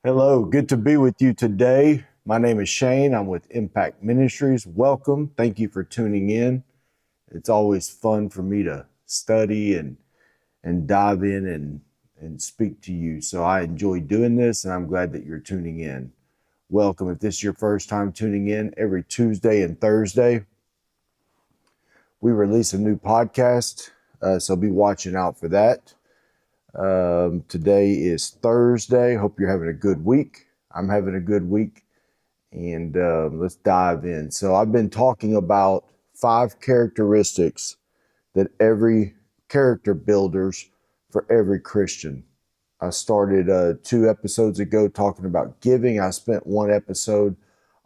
Hello, good to be with you today. My name is Shane. I'm with Impact Ministries. Welcome. Thank you for tuning in. It's always fun for me to study and dive in and speak to you. So I enjoy doing this and I'm glad that you're tuning in. Welcome. If this is your first time tuning in, every Tuesday and Thursday, we release a new podcast. So be watching out for that. Today is Thursday. Hope you're having a good week. I'm having a good week. And let's dive in. So I've been talking about 5 characteristics that every character builders for every Christian. I started 2 episodes ago talking about giving. I spent 1 episode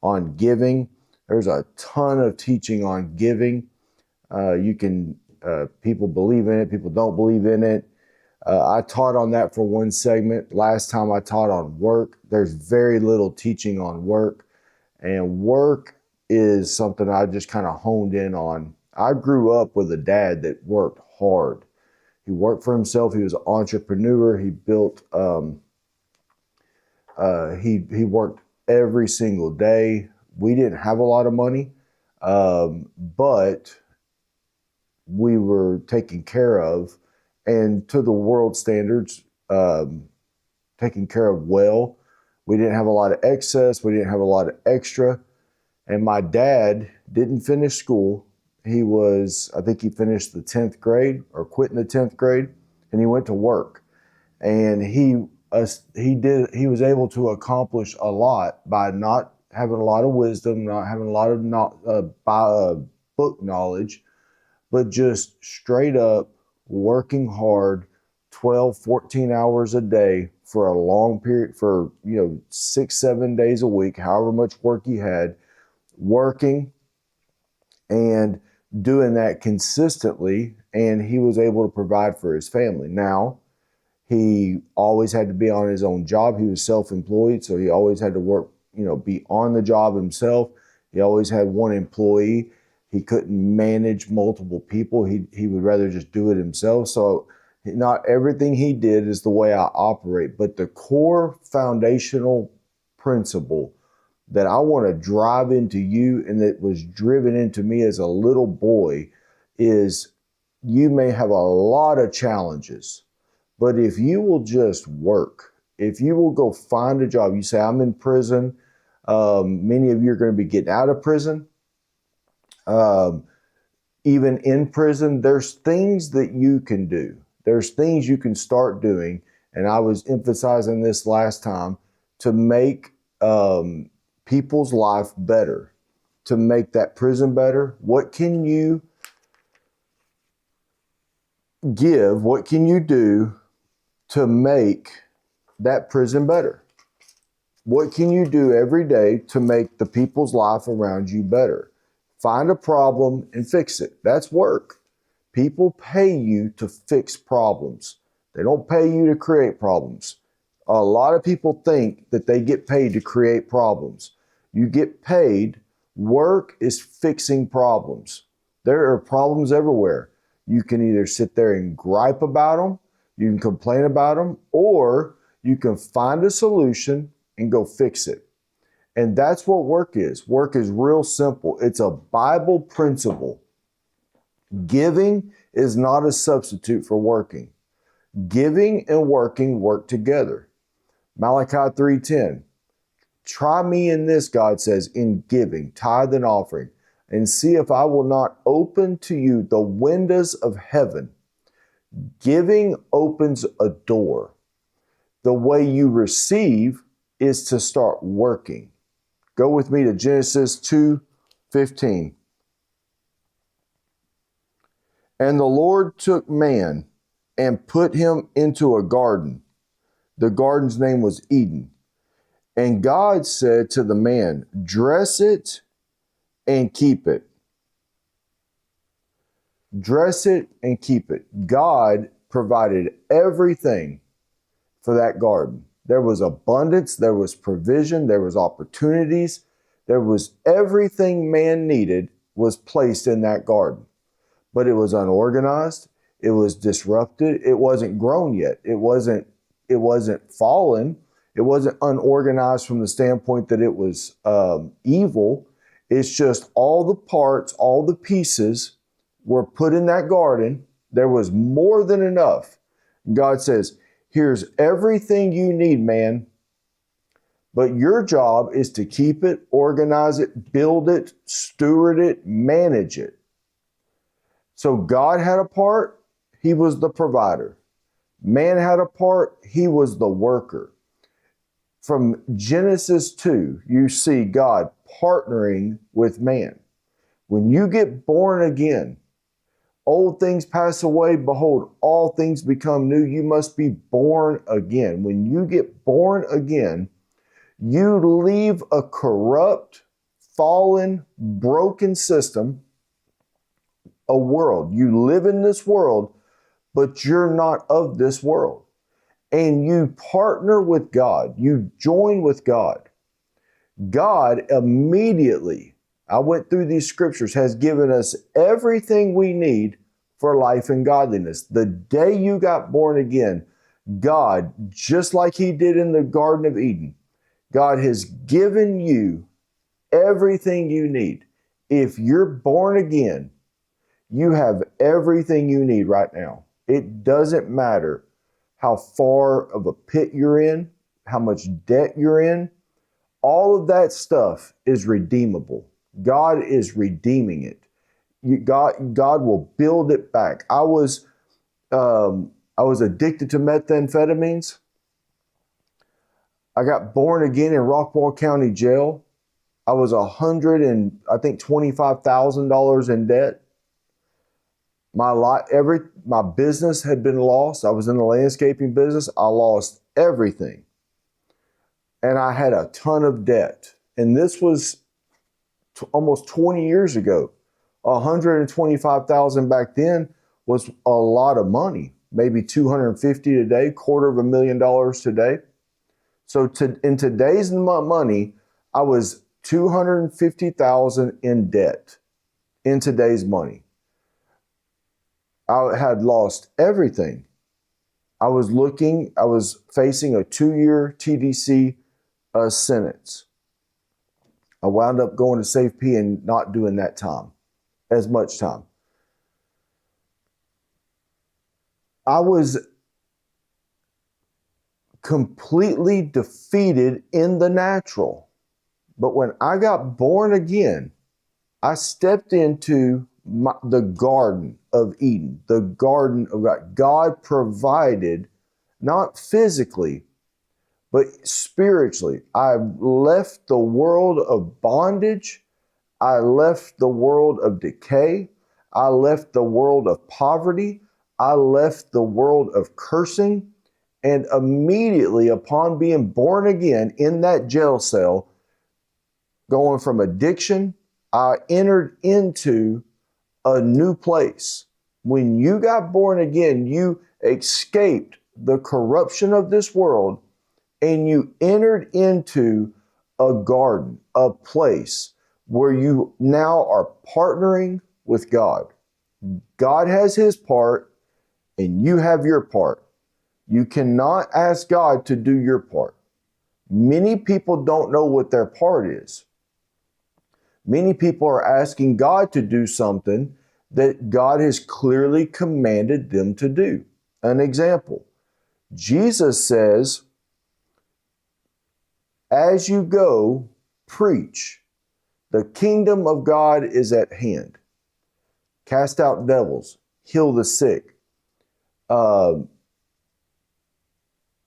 on giving. There's a ton of teaching on giving. People believe in it, people don't believe in it. I taught on that for 1 segment. Last time I taught on work. There's very little teaching on work. And work is something I just kind of honed in on. I grew up with a dad that worked hard. He worked for himself. He was an entrepreneur. He built, he worked every single day. We didn't have a lot of money, but we were taken care of, and to the world standards, taken care of well. We didn't have a lot of excess. We didn't have a lot of extra. And my dad didn't finish school. I think he finished the 10th grade or quit in the 10th grade, and he went to work. And he was able to accomplish a lot by not having a lot of wisdom, not having a lot of book knowledge, but just straight up working hard 12, 14 hours a day for a long period, for 6, 7 days a week, however much work he had, working and doing that consistently, and he was able to provide for his family. Now, he always had to be on his own job. He was self-employed, so he always had to work, be on the job himself. He always had 1 employee. He couldn't manage multiple people. He would rather just do it himself. So not everything he did is the way I operate, but the core foundational principle that I want to drive into you and that was driven into me as a little boy is you may have a lot of challenges, but if you will just work, if you will go find a job, you say, I'm in prison. Many of you are going to be getting out of prison. Even in prison, there's things that you can do. There's things you can start doing. And I was emphasizing this last time to make people's life better, to make that prison better. What can you give? What can you do to make that prison better? What can you do every day to make the people's life around you better? Find a problem and fix it. That's work. People pay you to fix problems. They don't pay you to create problems. A lot of people think that they get paid to create problems. You get paid. Work is fixing problems. There are problems everywhere. You can either sit there and gripe about them, you can complain about them, or you can find a solution and go fix it. And that's what work is. Work is real simple. It's a Bible principle. Giving is not a substitute for working. Giving and working work together. Malachi 3:10. Try me in this, God says, in giving, tithe and offering, and see if I will not open to you the windows of heaven. Giving opens a door. The way you receive is to start working. Go with me to Genesis 2:15. And the Lord took man and put him into a garden. The garden's name was Eden. And God said to the man, dress it and keep it. Dress it and keep it. God provided everything for that garden. There was abundance, there was provision, there was opportunities, there was everything man needed was placed in that garden. But it was unorganized, it was disrupted, it wasn't grown yet, it wasn't fallen, It wasn't unorganized from the standpoint that it was evil. It's just all the parts, all the pieces were put in that garden. There was more than enough. God says, here's everything you need, man. But your job is to keep it, organize it, build it, steward it, manage it. So God had a part. He was the provider. Man had a part. He was the worker. From Genesis 2, you see God partnering with man. When you get born again, old things pass away. Behold, all things become new. You must be born again. When you get born again, you leave a corrupt, fallen, broken system, a world. You live in this world, but you're not of this world. And you partner with God. You join with God. God immediately, I went through these scriptures, has given us everything we need for life and godliness. The day you got born again, God, just like He did in the Garden of Eden, God has given you everything you need. If you're born again, you have everything you need right now. It doesn't matter how far of a pit you're in, how much debt you're in. All of that stuff is redeemable. God is redeeming it. God will build it back. I was addicted to methamphetamines. I got born again in Rockwall County Jail. I was $25,000 in debt. My business had been lost. I was in the landscaping business. I lost everything. And I had a ton of debt. And this was almost 20 years ago. $125,000 back then was a lot of money. Maybe $250,000 today, $250,000 today. So in today's money, I was $250,000 in debt in today's money. I had lost everything. I was facing a 2-year TDC sentence. I wound up going to SafeP and not doing that time, as much time. I was completely defeated in the natural. But when I got born again, I stepped into the Garden of Eden, the Garden of God. God provided, not physically, but spiritually. I left the world of bondage. I left the world of decay. I left the world of poverty. I left the world of cursing. And immediately upon being born again in that jail cell, going from addiction, I entered into a new place. When you got born again, you escaped the corruption of this world and you entered into a garden, a place where you now are partnering with God. God has His part and you have your part. You cannot ask God to do your part. Many people don't know what their part is. Many people are asking God to do something that God has clearly commanded them to do. An example, Jesus says, as you go, preach. The kingdom of God is at hand. Cast out devils, heal the sick,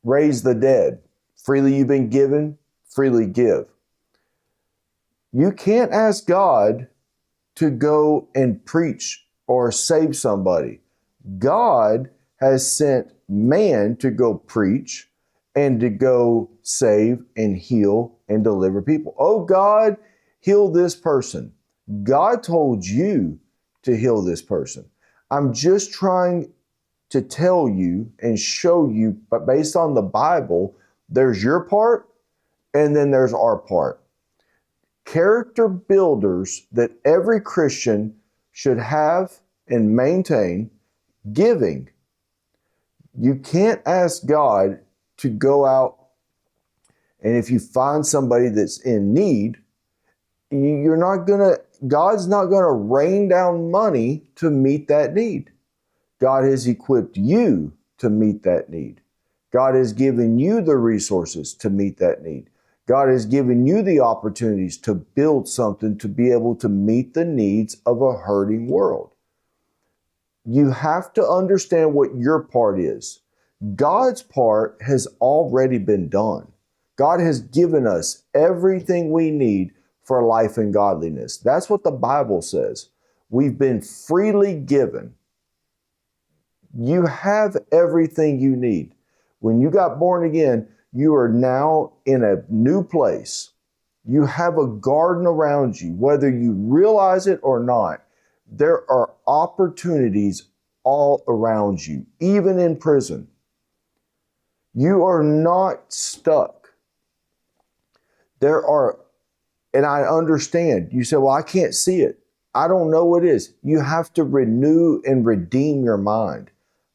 raise the dead. Freely you've been given, freely give. You can't ask God to go and preach or save somebody. God has sent man to go preach and to go save and heal and deliver people. Oh God, heal this person. God told you to heal this person. I'm just trying to tell you and show you, but based on the Bible, there's your part and then there's our part. Character builders that every Christian should have and maintain: giving. You can't ask God to go out And if you find somebody that's in need, God's not gonna rain down money to meet that need. God has equipped you to meet that need. God has given you the resources to meet that need. God has given you the opportunities to build something to be able to meet the needs of a hurting world. You have to understand what your part is. God's part has already been done. God has given us everything we need for life and godliness. That's what the Bible says. We've been freely given. You have everything you need. When you got born again, you are now in a new place. You have a garden around you, whether you realize it or not. There are opportunities all around you, even in prison. You are not stuck. And I understand. You say, well, I can't see it. I don't know what it is. You have to renew and redeem your mind.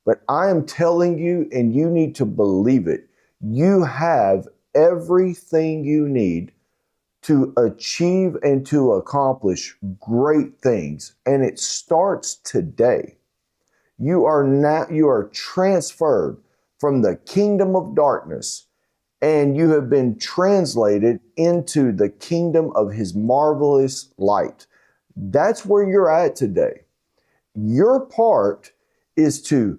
But I am telling you, and you need to believe it, you have everything you need to achieve and to accomplish great things. And it starts today. You are transferred from the kingdom of darkness, and you have been translated into the kingdom of his marvelous light. That's where you're at today. Your part is to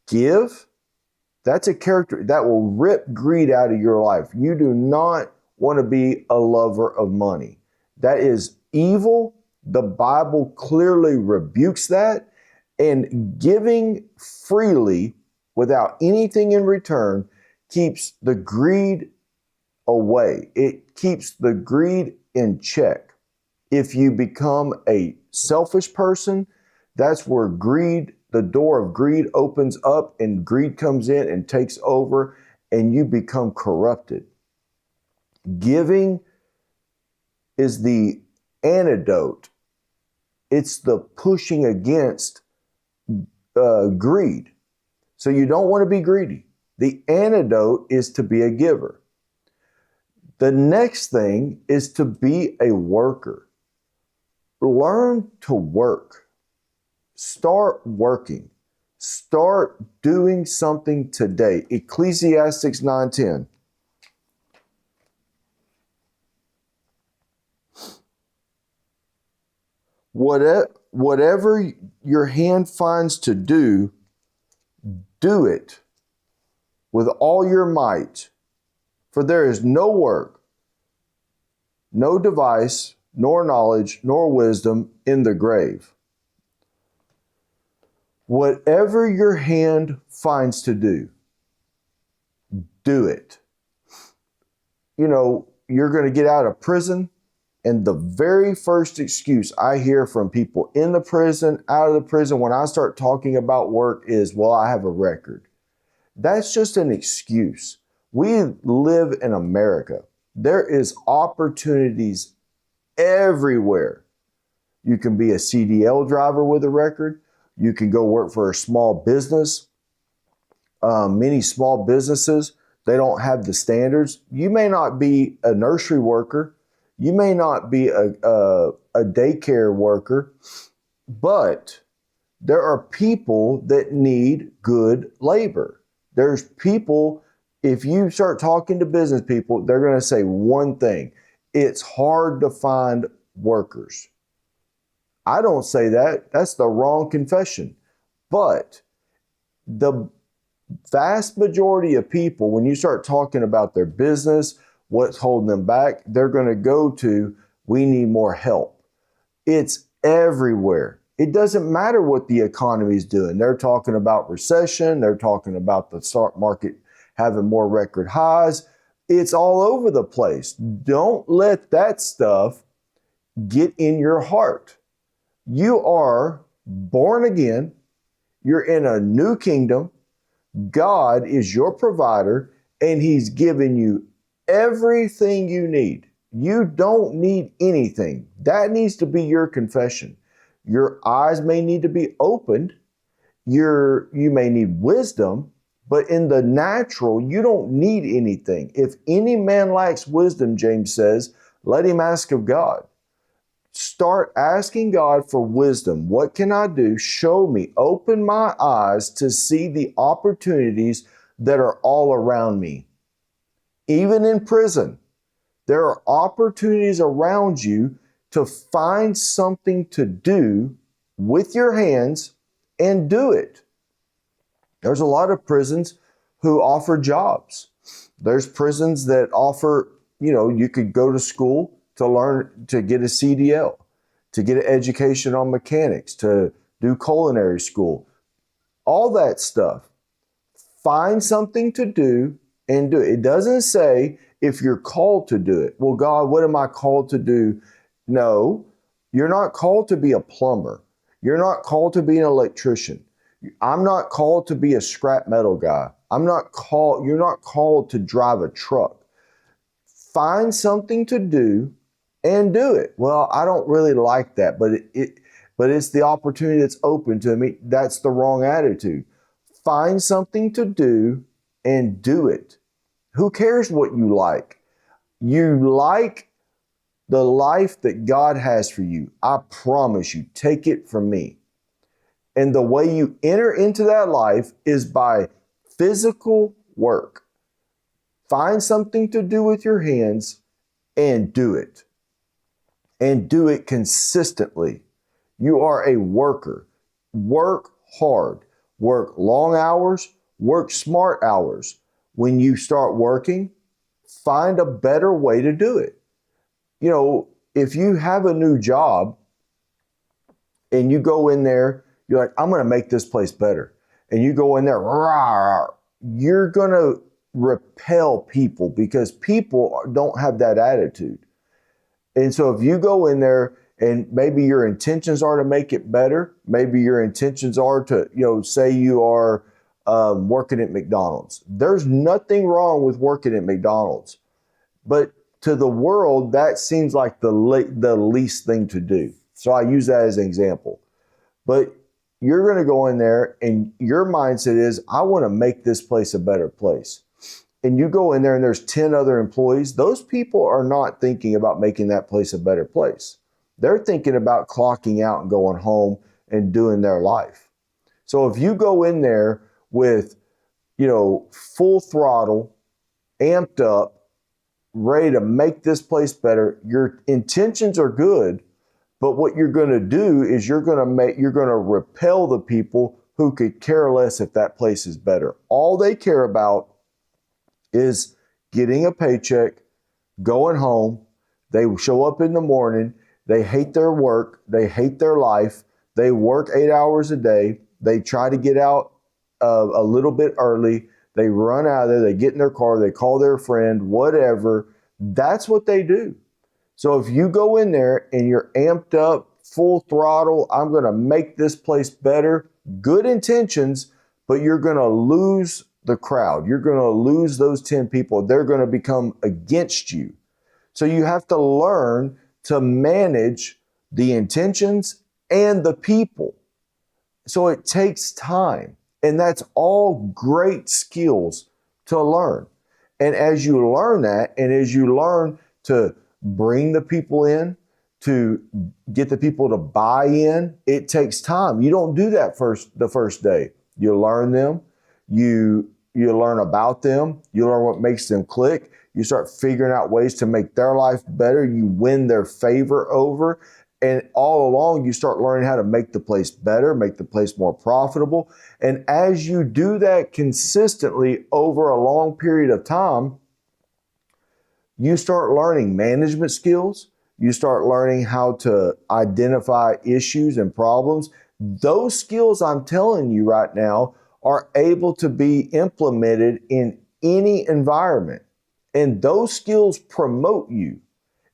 give. That's a character that will rip greed out of your life. You do not want to be a lover of money. That is evil. The Bible clearly rebukes that. And giving freely without anything in return keeps the greed away. It keeps the greed in check. If you become a selfish person, that's where the door of greed opens up and greed comes in and takes over and you become corrupted. Giving is the antidote. It's the pushing against greed. So you don't want to be greedy. The antidote is to be a giver. The next thing is to be a worker. Learn to work. Start working. Start doing something today. Ecclesiastes 9:10. Whatever your hand finds to do, do it with all your might. For there is no work, no device, nor knowledge, nor wisdom in the grave. Whatever your hand finds to do it. You know, you're going to get out of prison, and the very first excuse I hear from people in the prison, out of the prison, when I start talking about work is, well, I have a record. That's just an excuse. We live in America. There is opportunities everywhere. You can be a CDL driver with a record. You can go work for a small business. Many small businesses, they don't have the standards. You may not be a nursery worker. You may not be a daycare worker, but there are people that need good labor. There's people, if you start talking to business people, they're going to say one thing: it's hard to find workers. I don't say that. That's the wrong confession. But the vast majority of people, when you start talking about their business, what's holding them back, they're going to go to, we need more help. It's everywhere. It doesn't matter what the economy is doing. They're talking about recession. They're talking about the stock market having more record highs. It's all over the place. Don't let that stuff get in your heart. You are born again. You're in a new kingdom. God is your provider, and He's given you everything you need. You don't need anything. That needs to be your confession. Your eyes may need to be opened. You may need wisdom, But in the natural, you don't need anything. If any man lacks wisdom, James says, let him ask of God. Start asking God for wisdom. What can I do? Show me. Open my eyes to see the opportunities that are all around me. Even in prison, there are opportunities around you to find something to do with your hands and do it. There's a lot of prisons who offer jobs. There's prisons that offer, you could go to school to learn to get a CDL, to get an education on mechanics, to do culinary school, all that stuff. Find something to do and do it. It doesn't say if you're called to do it. Well, God, what am I called to do? No, you're not called to be a plumber. You're not called to be an electrician. I'm not called to be a scrap metal guy. You're not called to drive a truck. Find something to do and do it. Well, I don't really like that, but it's the opportunity that's open to me. That's the wrong attitude. Find something to do and do it. Who cares what you like? You like the life that God has for you. I promise you, take it from me. And the way you enter into that life is by physical work. Find something to do with your hands and do it. And do it consistently. You are a worker. Work hard. Work long hours. Work smart hours. When you start working, find a better way to do it. If you have a new job and you go in there, you're like, I'm going to make this place better. And you go in there, you're going to repel people because people don't have that attitude. And so if you go in there and maybe your intentions are to make it better, maybe your intentions are to, say you are working at McDonald's. There's nothing wrong with working at McDonald's. But to the world, that seems like the least thing to do. So I use that as an example. But you're going to go in there and your mindset is, I want to make this place a better place. And you go in there and there's 10 other employees. Those people are not thinking about making that place a better place. They're thinking about clocking out and going home and doing their life. So if you go in there with, full throttle, amped up, ready to make this place better, your intentions are good, but what you're going to do is you're going to repel the people who could care less if that place is better. All they care about is getting a paycheck, going home. They show up in the morning. They hate their work. They hate their life. They work 8 hours a day. They try to get out a little bit early. They run out of there. They get in their car. They call their friend, whatever. That's what they do. So if you go in there and you're amped up, full throttle, I'm going to make this place better, good intentions, but you're going to lose the crowd. You're going to lose those 10 people. They're going to become against you. So you have to learn to manage the intentions and the people. So it takes time. And that's all great skills to learn. And as you learn that, and as you learn to bring the people in, to get the people to buy in, it takes time. You don't do that the first day. You learn them. You learn about them. You learn what makes them click. You start figuring out ways to make their life better. You win their favor over. And all along, you start learning how to make the place better, make the place more profitable. And as you do that consistently over a long period of time, you start learning management skills. You start learning how to identify issues and problems. Those skills I'm telling you right now are able to be implemented in any environment. And those skills promote you.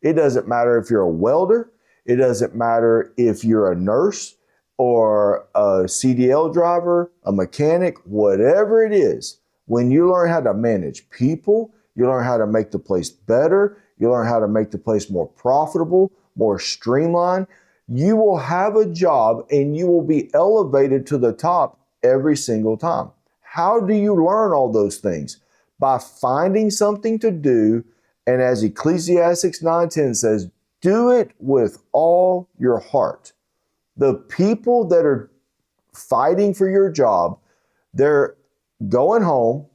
It doesn't matter if you're a welder. It doesn't matter if you're a nurse or a CDL driver, a mechanic, whatever it is. When you learn how to manage people, you learn how to make the place better, you learn how to make the place more profitable, more streamlined, you will have a job and you will be elevated to the top every single time. How do you learn all those things? By finding something to do, and as Ecclesiastes 9:10 says, do it with all your heart. The people that are fighting for your job, they're going home,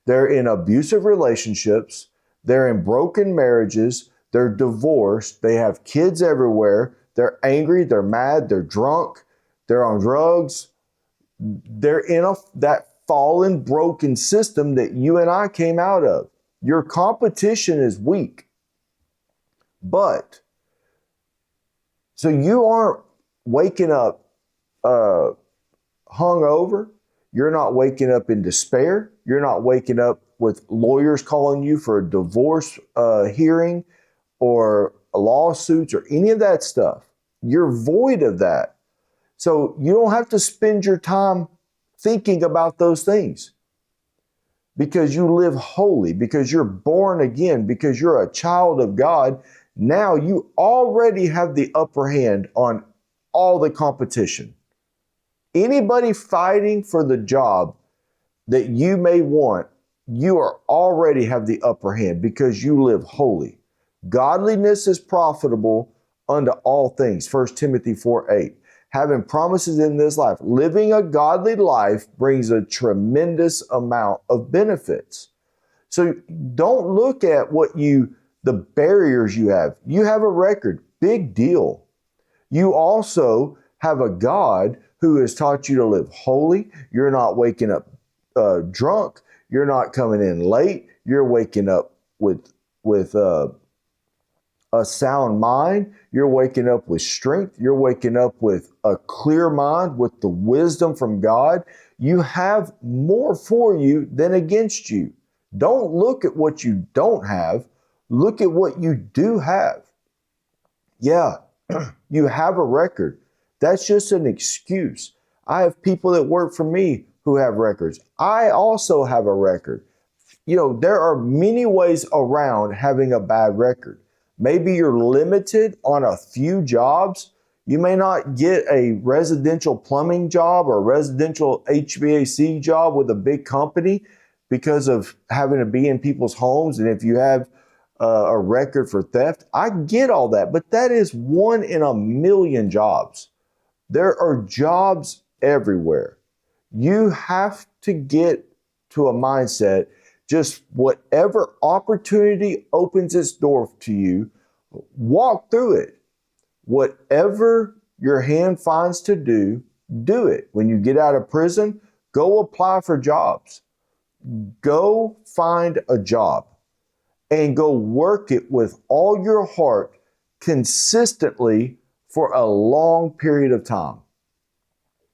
they're in abusive relationships, they're in broken marriages, they're divorced, they have kids everywhere, they're angry, they're mad, they're drunk, they're on drugs, they're in that fallen, broken system that you and I came out of. Your competition is weak. But, so you aren't waking up hungover. You're not waking up in despair. You're not waking up with lawyers calling you for a divorce hearing or lawsuits or any of that stuff. You're void of that. So you don't have to spend your time thinking about those things because you live holy, because you're born again, because you're a child of God. Now you already have the upper hand on all the competition. Anybody fighting for the job that you may want, you are already have the upper hand because you live holy. Godliness is profitable unto all things. 1 Timothy 4:8. Having promises in this life, living a godly life brings a tremendous amount of benefits. So don't look at the barriers you have. You have a record, big deal. You also have a God who has taught you to live holy. You're not waking up drunk. You're not coming in late. You're waking up with a sound mind. You're waking up with strength. You're waking up with a clear mind, with the wisdom from God. You have more for you than against you. Don't look at what you don't have. Look at what you do have. Yeah, you have a record. That's just an excuse. I have people that work for me who have records. I also have a record. You know, there are many ways around having a bad record. Maybe you're limited on a few jobs. You may not get a residential plumbing job or a residential HVAC job with a big company because of having to be in people's homes. And if you have a record for theft, I get all that, but that is 1 in a million jobs. There are jobs everywhere. You have to get to a mindset, just whatever opportunity opens its door to you, walk through it. Whatever your hand finds to do, do it. When you get out of prison, go apply for jobs. Go find a job and go work it with all your heart consistently for a long period of time.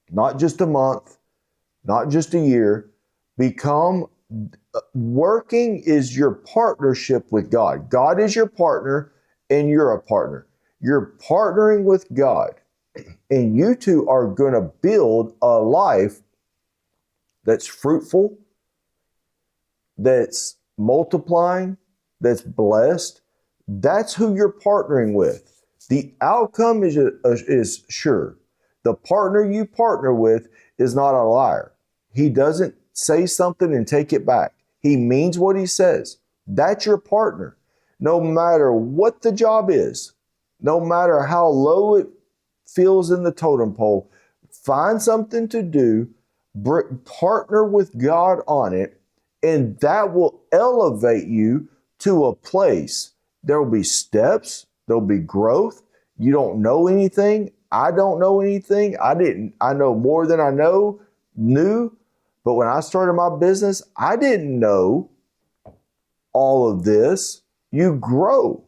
Not just a month, not just a year. Working is your partnership with God. God is your partner and you're a partner. You're partnering with God, and you two are going to build a life that's fruitful, that's multiplying, that's blessed. That's who you're partnering with. The outcome is sure. The partner you partner with is not a liar. He doesn't say something and take it back. He means what he says. That's your partner. No matter what the job is, no matter how low it feels in the totem pole, find something to do, partner with God on it, and that will elevate you to a place. There will be steps, there'll be growth. You don't know anything. I don't know anything. I know more than I knew. But when I started my business, I didn't know all of this. You grow.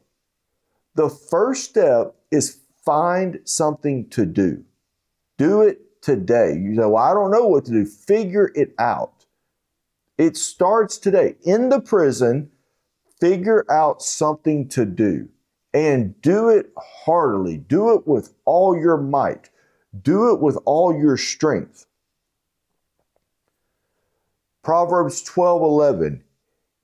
The first step is find something to do. Do it today. You say, well, I don't know what to do. Figure it out. It starts today. In the prison, figure out something to do. And do it heartily. Do it with all your might. Do it with all your strength. Proverbs 12:11.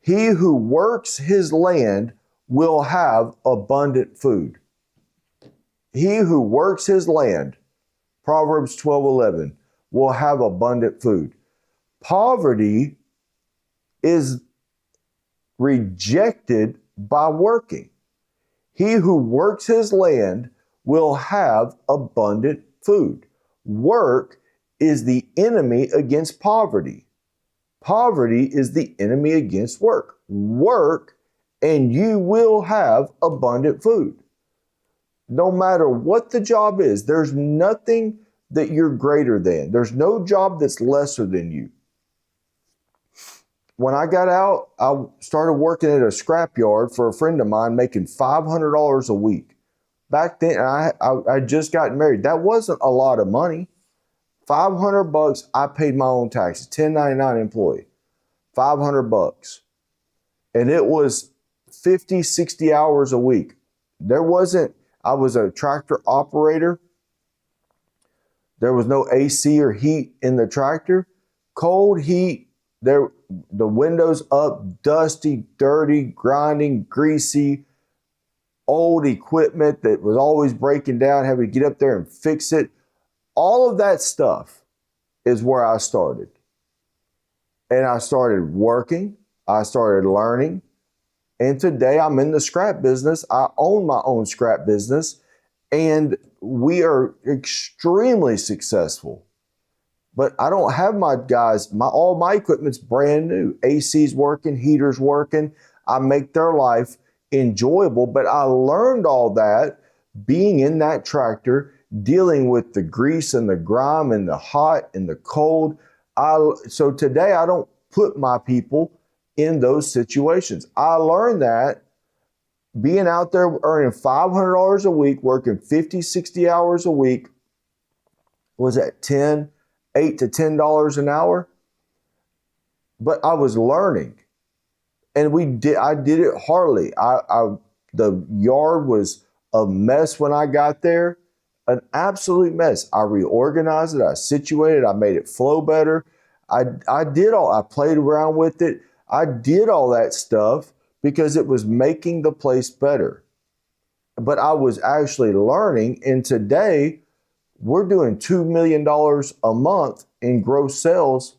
He who works his land will have abundant food. He who works his land, Proverbs 12:11, will have abundant food. Poverty is rejected by working. He who works his land will have abundant food. Work is the enemy against poverty. Poverty is the enemy against work. Work and you will have abundant food. No matter what the job is, there's nothing that you're greater than. There's no job that's lesser than you. When I got out, I started working at a scrapyard for a friend of mine, making $500 a week. Back then, I just got married. That wasn't a lot of money. $500, I paid my own taxes, 1099 employee, $500. And it was 50, 60 hours a week. I was a tractor operator. There was no AC or heat in the tractor. Cold heat, the windows up, dusty, dirty, grinding, greasy, old equipment that was always breaking down, having to get up there and fix it. All of that stuff is where I started. And I started working. I started learning. And today I'm in the scrap business. I own my own scrap business. And we are extremely successful. But I don't have my guys, all my equipment's brand new. AC's working, heater's working. I make their life enjoyable. But I learned all that being in that tractor, dealing with the grease and the grime and the hot and the cold. So today I don't put my people in those situations. I learned that being out there earning $500 a week, working 50, 60 hours a week, was at $8 to $10 an hour. But I was learning, and I did it hardly. The yard was a mess when I got there, an absolute mess. I reorganized it, I situated it, I made it flow better. I played around with it. I did all that stuff because it was making the place better. But I was actually learning, and today we're doing $2 million a month in gross sales.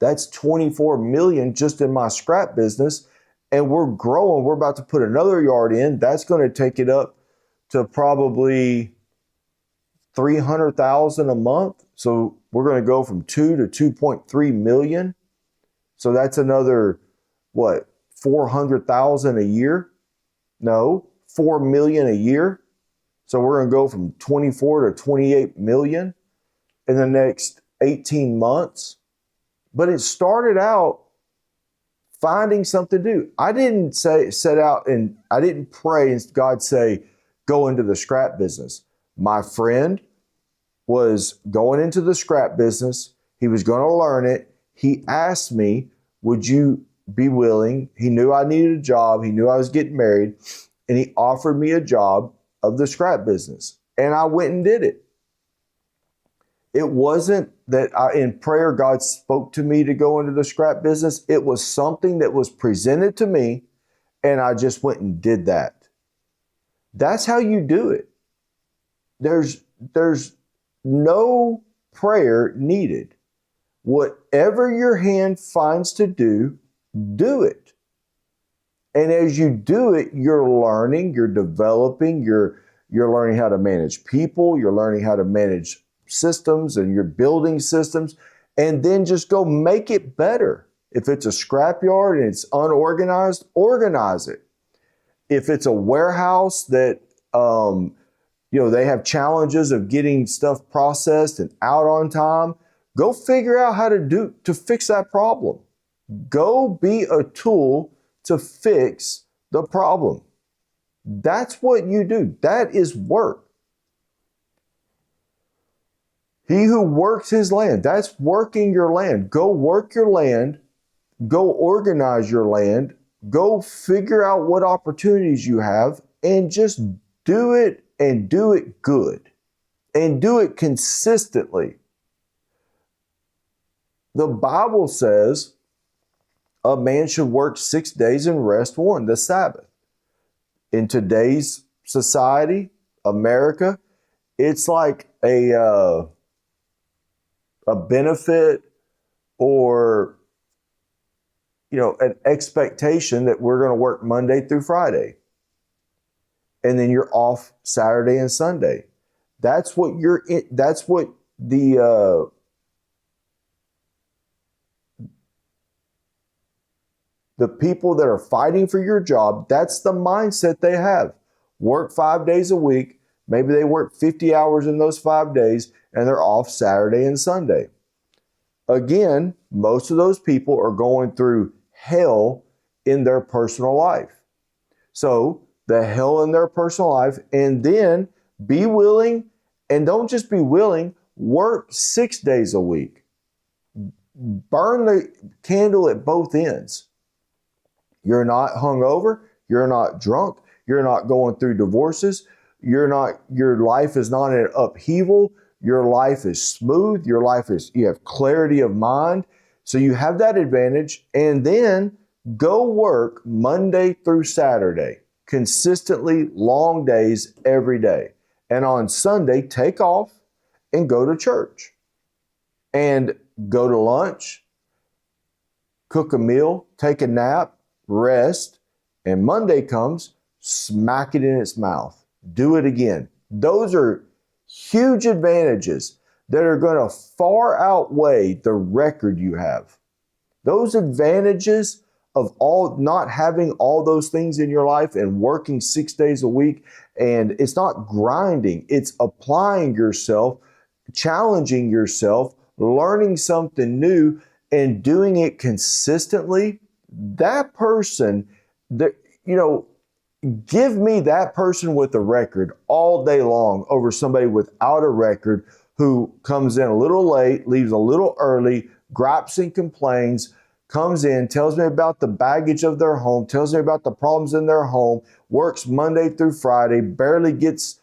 That's $24 million just in my scrap business. And we're growing. We're about to put another yard in. That's going to take it up to probably $300,000 a month. So we're going to go from 2 to 2.3 million. So that's another, $400,000 a year? No, $4 million a year. So we're going to go from 24 to 28 million in the next 18 months. But it started out finding something to do. I didn't set out and I didn't pray and God say, go into the scrap business. My friend was going into the scrap business. He was going to learn it. He asked me, would you be willing? He knew I needed a job. He knew I was getting married, and he offered me a job of the scrap business. And I went and did it. It wasn't that in prayer God spoke to me to go into the scrap business. It was something that was presented to me, and I just went and did that. That's how you do it. There's no prayer needed. Whatever your hand finds to do, do it. And as you do it, you're learning, you're developing, you're learning how to manage people, you're learning how to manage systems, and you're building systems, and then just go make it better. If it's a scrapyard and it's unorganized, organize it. If it's a warehouse that they have challenges of getting stuff processed and out on time, go figure out how to fix that problem. Go be a tool to fix the problem. That's what you do. That is work. He who works his land, that's working your land. Go work your land. Go organize your land. Go figure out what opportunities you have and just do it, and do it good, and do it consistently. The Bible says a man should work 6 days and rest one, the Sabbath. In today's society, America, it's like a benefit or, an expectation that we're going to work Monday through Friday. And then you're off Saturday and Sunday. That's what that's what the people that are fighting for your job, that's the mindset they have. Work 5 days a week. Maybe they work 50 hours in those 5 days and they're off Saturday and Sunday. Again, most of those people are going through hell in their personal life. So the hell in their personal life, and then be willing, and don't just be willing, work 6 days a week. Burn the candle at both ends. You're not hungover, you're not drunk, you're not going through divorces, your life is not in upheaval, your life is smooth, you have clarity of mind. So you have that advantage, and then go work Monday through Saturday, consistently long days every day. And on Sunday, take off and go to church and go to lunch, cook a meal, take a nap, rest, and Monday comes, smack it in its mouth. Do it again. Those are huge advantages that are going to far outweigh the record you have. Those advantages of not having all those things in your life and working 6 days a week, and it's not grinding, it's applying yourself, challenging yourself, learning something new, and doing it consistently. That person, give me that person with a record all day long over somebody without a record who comes in a little late, leaves a little early, gripes and complains, comes in, tells me about the baggage of their home, tells me about the problems in their home, works Monday through Friday, barely gets,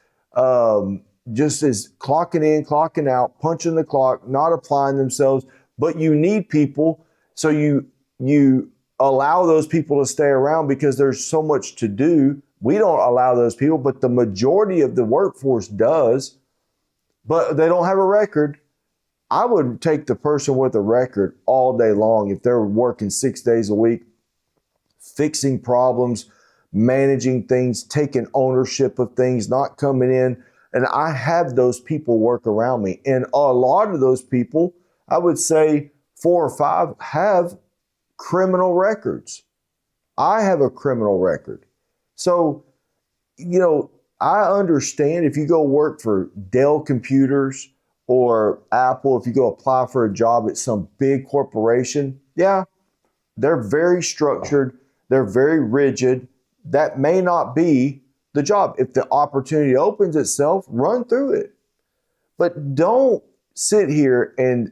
just is clocking in, clocking out, punching the clock, not applying themselves. But you need people, so you allow those people to stay around because there's so much to do. We don't allow those people, but the majority of the workforce does, but they don't have a record. I would take the person with a record all day long if they're working 6 days a week, fixing problems, managing things, taking ownership of things, not coming in. And I have those people work around me. And a lot of those people, I would say 4 or 5, have criminal records. I have a criminal record. So, I understand if you go work for Dell Computers or Apple, if you go apply for a job at some big corporation, yeah, they're very structured, they're very rigid. That may not be the job. If the opportunity opens itself, run through it. But don't sit here and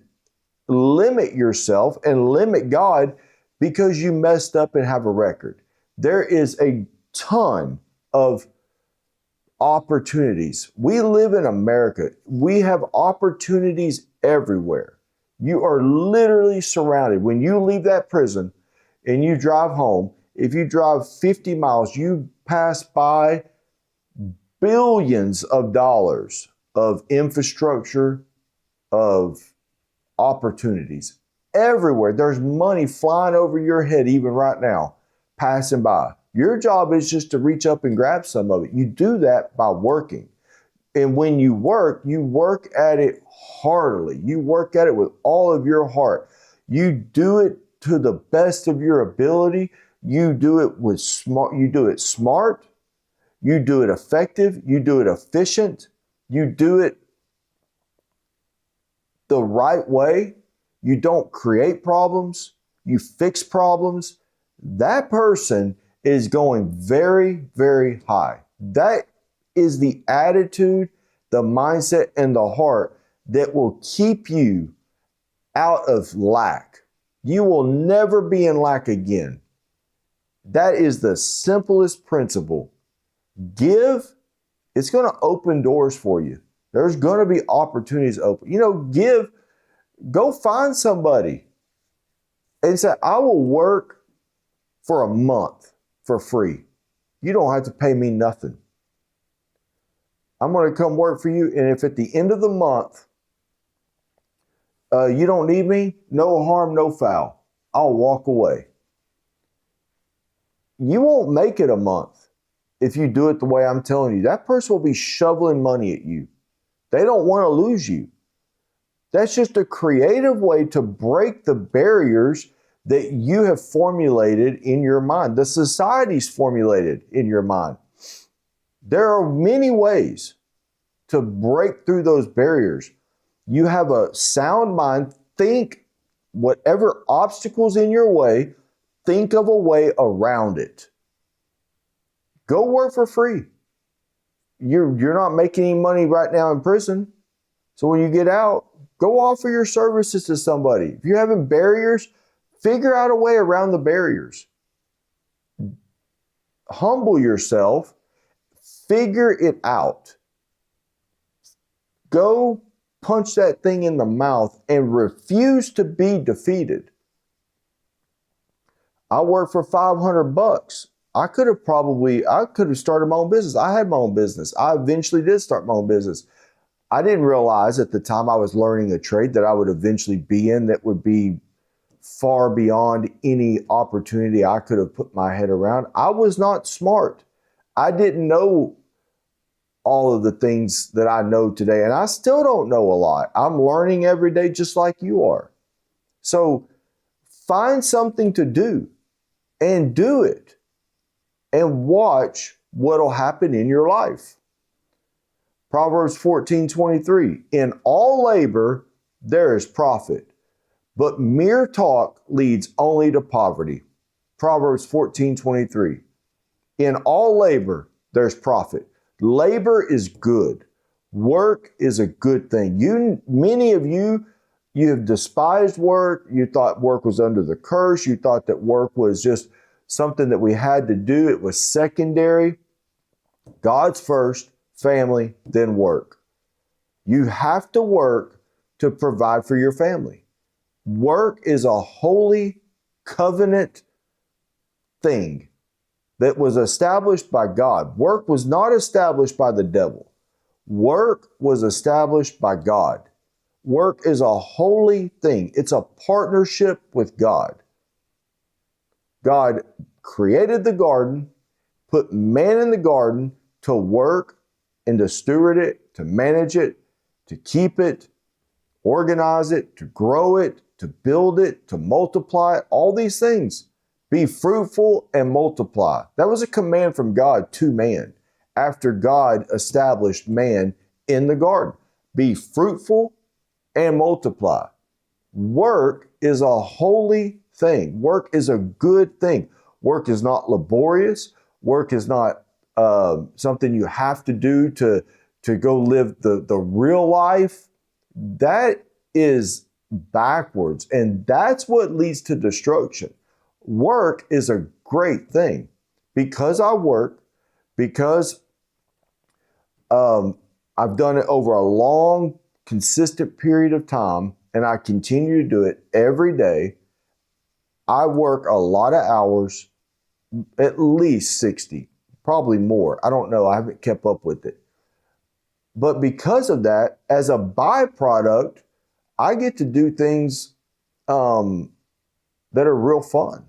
limit yourself and limit God because you messed up and have a record. There is a ton of opportunities. We live in America. We have opportunities everywhere. You are literally surrounded. When you leave that prison and you drive home, if you drive 50 miles, you pass by billions of dollars of infrastructure, of opportunities everywhere. There's money flying over your head even right now, passing by. Your job is just to reach up and grab some of it. You do that by working. And when you work at it heartily. You work at it with all of your heart. You do it to the best of your ability. You do it with smart. You do it smart. You do it effective. You do it efficient. You do it the right way. You don't create problems. You fix problems. That person is going very, very high. That is the attitude, the mindset, and the heart that will keep you out of lack. You will never be in lack again. That is the simplest principle. Give, it's going to open doors for you. There's going to be opportunities open. Give, go find somebody and say, I will work for a month for free. You don't have to pay me nothing. I'm going to come work for you. And if at the end of the month, You don't need me? No harm, no foul. I'll walk away. You won't make it a month if you do it the way I'm telling you. That person will be shoveling money at you. They don't want to lose you. That's just a creative way to break the barriers that you have formulated in your mind. The society's formulated in your mind. There are many ways to break through those barriers. You have a sound mind. Think whatever obstacles in your way, think of a way around it. Go work for free. You're not making any money right now in prison. So when you get out, go offer your services to somebody. If you're having barriers, figure out a way around the barriers. Humble yourself. Figure it out. Go punch that thing in the mouth and refuse to be defeated. I worked for $500. I could have started my own business. I had my own business. I eventually did start my own business. I didn't realize at the time I was learning a trade that I would eventually be in that would be far beyond any opportunity I could have put my head around. I was not smart. I didn't know all of the things that I know today, and I still don't know a lot. I'm learning every day just like you are. So find something to do and do it and watch what'll happen in your life. Proverbs 14:23, in all labor there is profit, but mere talk leads only to poverty. Proverbs 14:23, in all labor there's profit. Labor is good. Work is a good thing. Many of you have despised work. You thought work was under the curse. You thought that work was just something that we had to do. It was secondary. God's first, family, then work. You have to work to provide for your family. Work is a holy covenant thing that was established by God. Work was not established by the devil. Work was established by God. Work is a holy thing. It's a partnership with God. God created the garden, put man in the garden to work and to steward it, to manage it, to keep it, organize it, to grow it, to build it, to multiply it, all these things. Be fruitful and multiply. That was a command from God to man after God established man in the garden. Be fruitful and multiply. Work is a holy thing. Work is a good thing. Work is not laborious. Work is not something you have to do to go live the real life. That is backwards, and that's what leads to destruction. Work is a great thing. Because I work, because I've done it over a long, consistent period of time, and I continue to do it every day. I work a lot of hours, at least 60, probably more. I don't know. I haven't kept up with it. But because of that, as a byproduct, I get to do things that are real fun,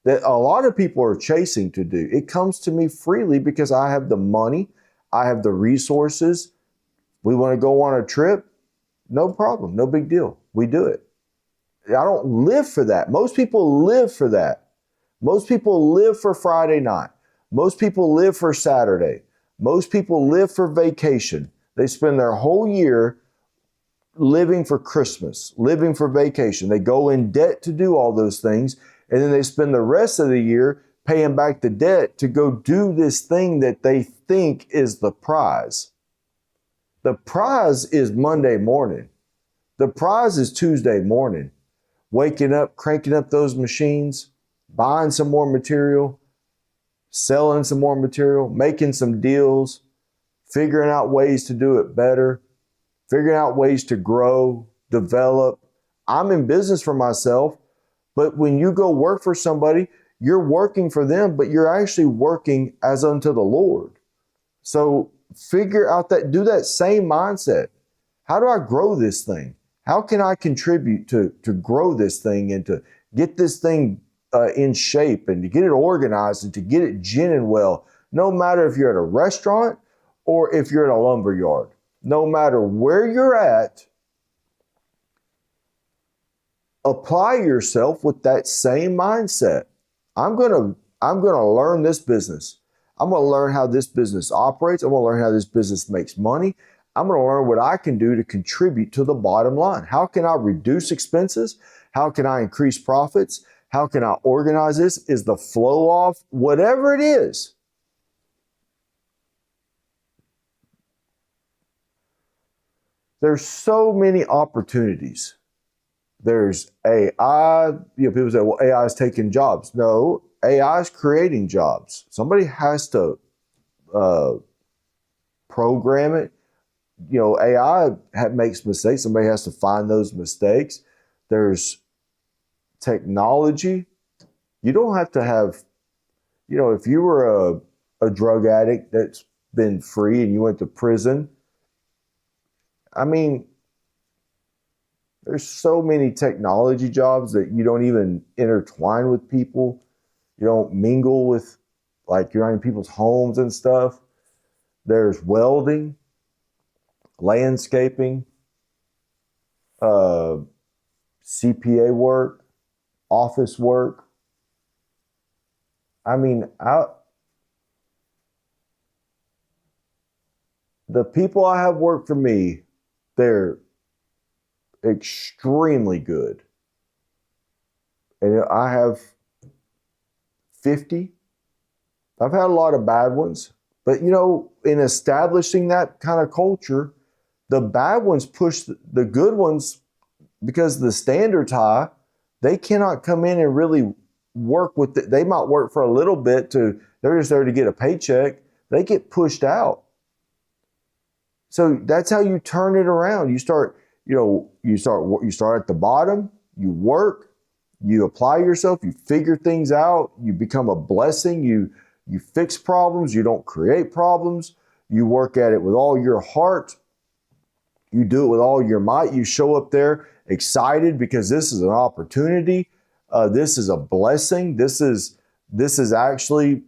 that a lot of people are chasing to do. It comes to me freely because I have the money, I have the resources. We want to go on a trip? No problem, no big deal. We do it. I don't live for that. Most people live for that. Most people live for Friday night. Most people live for Saturday. Most people live for vacation. They spend their whole year living for Christmas, living for vacation. They go in debt to do all those things, and then they spend the rest of the year paying back the debt to go do this thing that they think is the prize. The prize is Monday morning. The prize is Tuesday morning. Waking up, cranking up those machines, buying some more material, selling some more material, making some deals, figuring out ways to do it better, figuring out ways to grow, develop. I'm in business for myself, but when you go work for somebody, you're working for them, but you're actually working as unto the Lord. So figure out that, do that same mindset. How do I grow this thing? How can I contribute to grow this thing and to get this thing in shape and to get it organized and to get it ginning well, no matter if you're at a restaurant or if you're at a lumber yard, no matter where you're at, apply yourself with that same mindset. I'm going to learn this business. I'm going to learn how this business operates. I'm going to learn how this business makes money. I'm going to learn what I can do to contribute to the bottom line. How can I reduce expenses? How can I increase profits? How can I organize this? Is the flow off? Whatever it is. There's so many opportunities. There's AI. People say, well, AI is taking jobs. No, AI is creating jobs. Somebody has to program it. AI makes mistakes. Somebody has to find those mistakes. There's technology. You don't have to have, if you were a drug addict that's been free and you went to prison, there's so many technology jobs that you don't even intertwine with people. You don't mingle with, you're not in people's homes and stuff. There's welding, landscaping, CPA work, office work. The people I have work for me, they're extremely good. And I have 50. I've had a lot of bad ones. But, in establishing that kind of culture, the bad ones push the good ones because the standard's high. They cannot come in and really work with it. They might work for a little bit they're just there to get a paycheck. They get pushed out. So that's how you turn it around. You start at the bottom, you work, you apply yourself, you figure things out, you become a blessing, you fix problems, you don't create problems, you work at it with all your heart, you do it with all your might, you show up there excited because this is an opportunity, this is a blessing, this is actually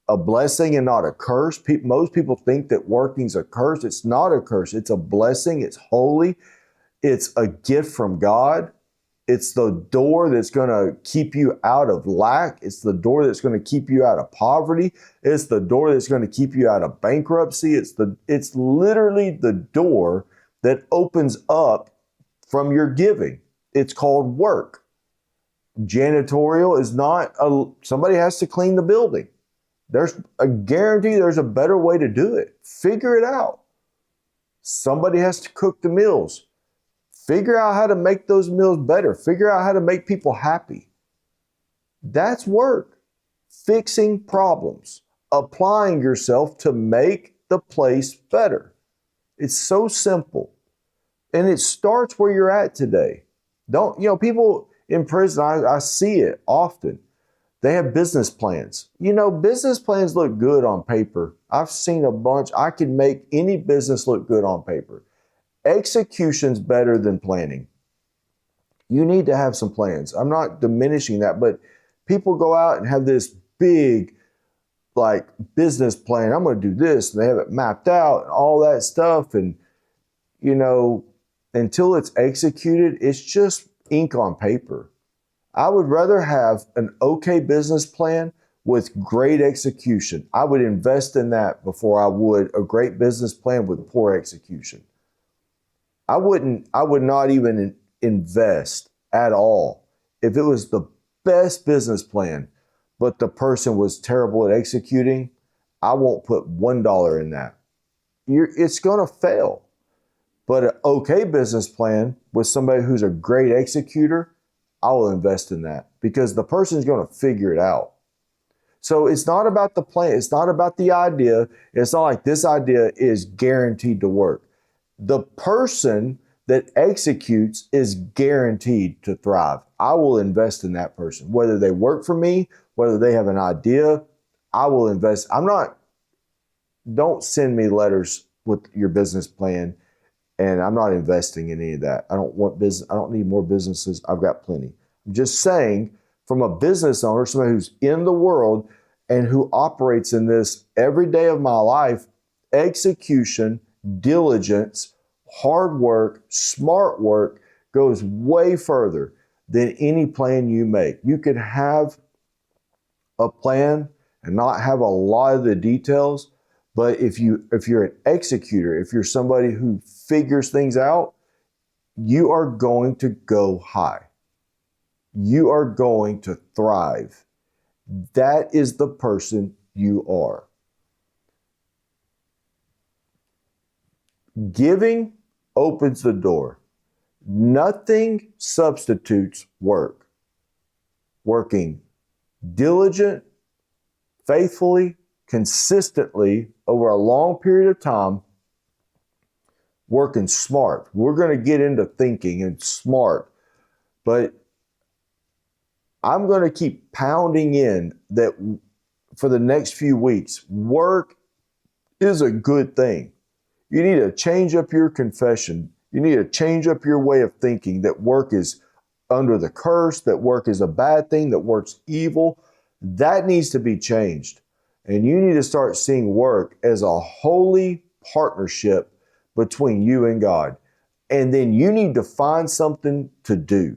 a blessing and not a curse. Most people think that working's a curse. It's not a curse, it's a blessing, it's holy. It's a gift from God. It's the door that's going to keep you out of lack. It's the door that's going to keep you out of poverty. It's the door that's going to keep you out of bankruptcy. It's literally the door that opens up from your giving. It's called work. Janitorial is not somebody has to clean the building. There's a guarantee there's a better way to do it. Figure it out. Somebody has to cook the meals. Figure out how to make those meals better. Figure out how to make people happy. That's work. Fixing problems. Applying yourself to make the place better. It's so simple. And it starts where you're at today. People in prison, I see it often. They have business plans. Business plans look good on paper. I've seen a bunch. I can make any business look good on paper. Execution's better than planning. You need to have some plans. I'm not diminishing that, but people go out and have this big, business plan. I'm going to do this, and they have it mapped out and all that stuff. And, until it's executed, it's just ink on paper. I would rather have an okay business plan with great execution. I would invest in that before I would a great business plan with poor execution. I would not even invest at all if it was the best business plan, but the person was terrible at executing. I won't put $1 in that. It's going to fail. But an okay business plan with somebody who's a great executor, I will invest in that because the person's going to figure it out. So it's not about the plan. It's not about the idea. It's not like this idea is guaranteed to work. The person that executes is guaranteed to thrive. I will invest in that person. Whether they work for me, whether they have an idea, I will invest. Don't send me letters with your business plan And I'm not investing in any of that. I don't want business. I don't need more businesses. I've got plenty. I'm just saying, from a business owner, somebody who's in the world and who operates in this every day of my life, execution, diligence, hard work, smart work goes way further than any plan you make. You could have a plan and not have a lot of the details, but if you're an executor, if you're somebody who figures things out, you are going to go high. You are going to thrive. That is the person you are. Giving opens the door. Nothing substitutes work. Working diligent, faithfully, consistently over a long period of time, working smart. We're going to get into thinking and smart, but I'm going to keep pounding in that for the next few weeks, work is a good thing. You need to change up your confession. You need to change up your way of thinking that work is under the curse, that work is a bad thing, that work's evil. That needs to be changed. And you need to start seeing work as a holy partnership between you and God. And then you need to find something to do.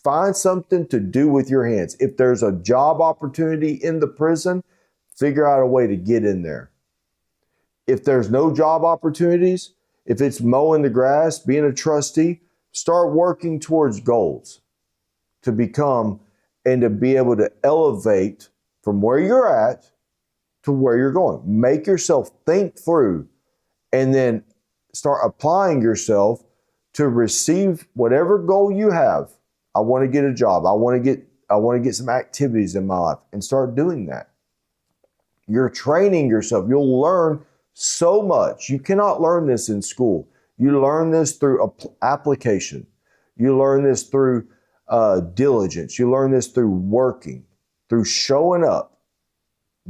Find something to do with your hands. If there's a job opportunity in the prison, figure out a way to get in there. If there's no job opportunities, if it's mowing the grass, being a trustee, start working towards goals to become and to be able to elevate from where you're at to where you're going. Make yourself think through and then start applying yourself to receive whatever goal you have. I want to get a job. I want to get some activities in my life, and start doing that. You're training yourself. You'll learn so much. You cannot learn this in school. You learn this through application. You learn this through diligence. You learn this through working, through showing up,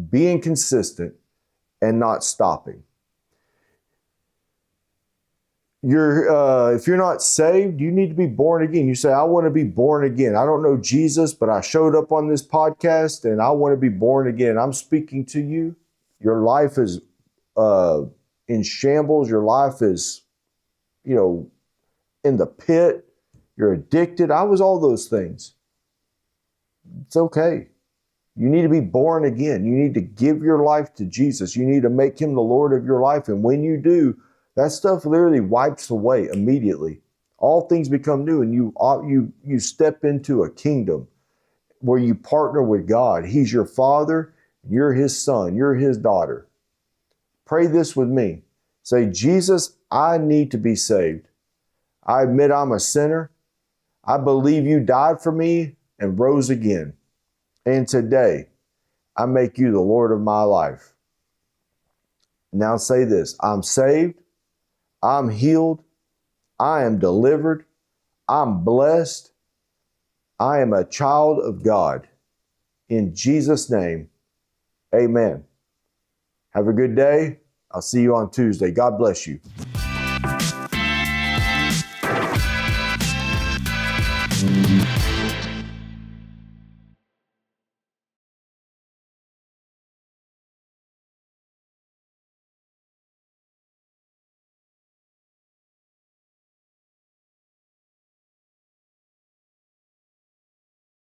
being consistent, and not stopping. If you're not saved, you need to be born again. You say, I want to be born again. I don't know Jesus, but I showed up on this podcast and I want to be born again. I'm speaking to you. Your life is in shambles. Your life is, in the pit. You're addicted. I was all those things. It's okay. You need to be born again. You need to give your life to Jesus. You need to make him the Lord of your life. And when you do, that stuff literally wipes away immediately. All things become new, and you step into a kingdom where you partner with God. He's your father. You're his son. You're his daughter. Pray this with me. Say, Jesus, I need to be saved. I admit I'm a sinner. I believe you died for me and rose again. And today, I make you the Lord of my life. Now say this, I'm saved. I'm healed. I am delivered. I'm blessed. I am a child of God. In Jesus' name, amen. Have a good day. I'll see you on Tuesday. God bless you.